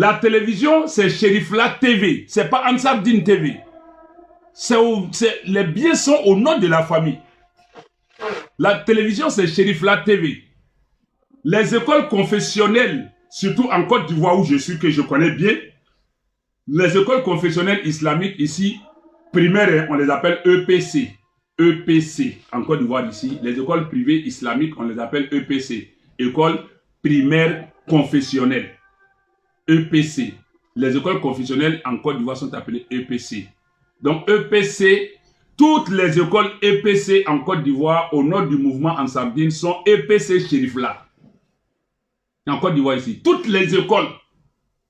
La télévision, c'est Cherifla TV. C'est pas Ansar Dine TV. Les biens sont au nom de la famille. La télévision, c'est Cherifla TV. Les écoles confessionnelles, surtout en Côte d'Ivoire où je suis, que je connais bien, les écoles confessionnelles islamiques ici, primaires, on les appelle EPC. EPC, en Côte d'Ivoire ici. Les écoles privées islamiques, on les appelle EPC. Écoles primaires confessionnelles. EPC. Les écoles confessionnelles en Côte d'Ivoire sont appelées EPC. Donc EPC, toutes les écoles EPC en Côte d'Ivoire, au nom du mouvement Ansar Dine, sont EPC Cherifla. En Côte d'Ivoire ici. Toutes les écoles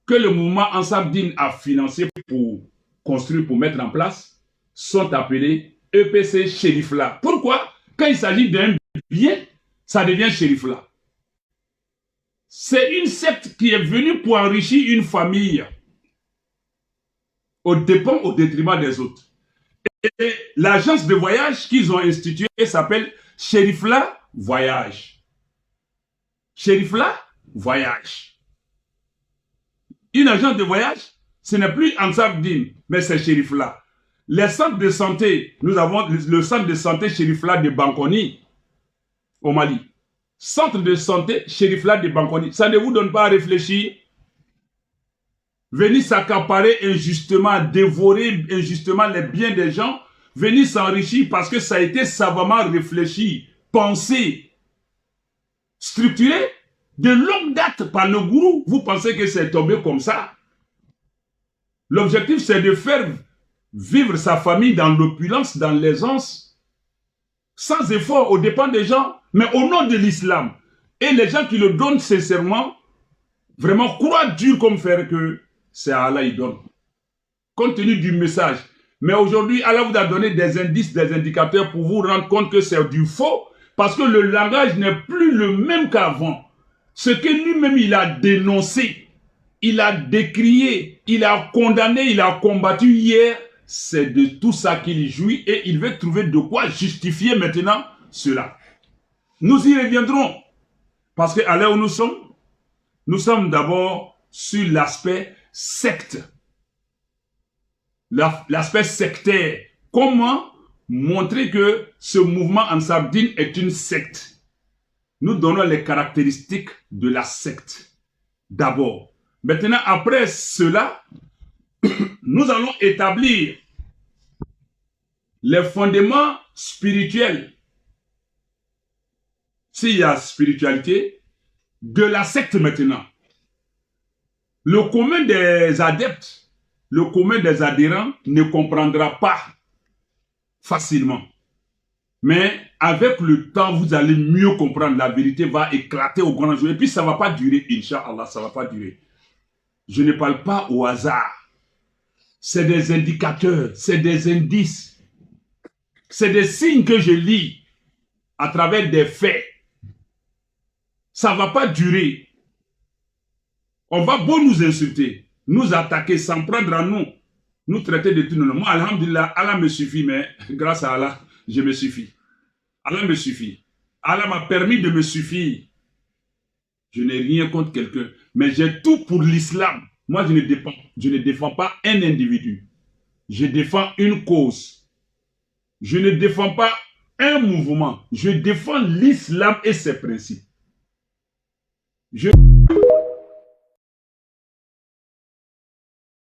que le mouvement Ansar Dine a financées pour construire, pour mettre en place, sont appelées EPC Cherifla. Pourquoi? Quand il s'agit d'un bien, ça devient Cherifla. C'est une secte qui est venue pour enrichir une famille au détriment des autres. Et l'agence de voyage qu'ils ont instituée s'appelle Cherifla Voyage. Cherifla Voyage. Une agence de voyage, ce n'est plus Ansar Dine, mais c'est Cherifla. Les centres de santé, nous avons le centre de santé Cherifla de Bankoni, au Mali. Centre de santé Cherifla de Bankoni. Ça ne vous donne pas à réfléchir? Venir s'accaparer injustement, dévorer injustement les biens des gens, venir s'enrichir parce que ça a été savamment réfléchi, pensé, structuré de longue date par le gourou. Vous pensez que c'est tombé comme ça? L'objectif, c'est de faire vivre sa famille dans l'opulence, dans l'aisance, sans effort, aux dépens des gens, mais au nom de l'islam. Et les gens qui le donnent sincèrement, vraiment croient dur comme fer que c'est à Allah il donne. Compte tenu du message. Mais aujourd'hui, Allah vous a donné des indices, des indicateurs pour vous rendre compte que c'est du faux, parce que le langage n'est plus le même qu'avant. Ce que lui-même il a dénoncé, il a décrié, il a condamné, il a combattu hier, c'est de tout ça qu'il jouit et il veut trouver de quoi justifier maintenant cela. Nous y reviendrons. Parce qu'à l'heure où nous sommes d'abord sur l'aspect secte. L'aspect sectaire. Comment montrer que ce mouvement Ansar Dine est une secte? Nous donnons les caractéristiques de la secte. D'abord. Maintenant, après cela, nous allons établir les fondements spirituels, s'il y a spiritualité, de la secte maintenant. Le commun des adeptes, le commun des adhérents ne comprendra pas facilement. Mais avec le temps, vous allez mieux comprendre. La vérité va éclater au grand jour. Et puis ça ne va pas durer, Inch'Allah, ça ne va pas durer. Je ne parle pas au hasard. C'est des indicateurs, c'est des indices. C'est des signes que je lis à travers des faits. Ça ne va pas durer. On va beau nous insulter, nous attaquer, s'en prendre à nous, nous traiter de tout. Moi, alhamdulillah, Allah me suffit, mais grâce à Allah, je me suffis. Allah me suffit. Allah m'a permis de me suffire. Je n'ai rien contre quelqu'un, mais j'ai tout pour l'islam. Moi, je ne défends pas un individu. Je défends une cause. Je ne défends pas un mouvement. Je défends l'islam et ses principes. Je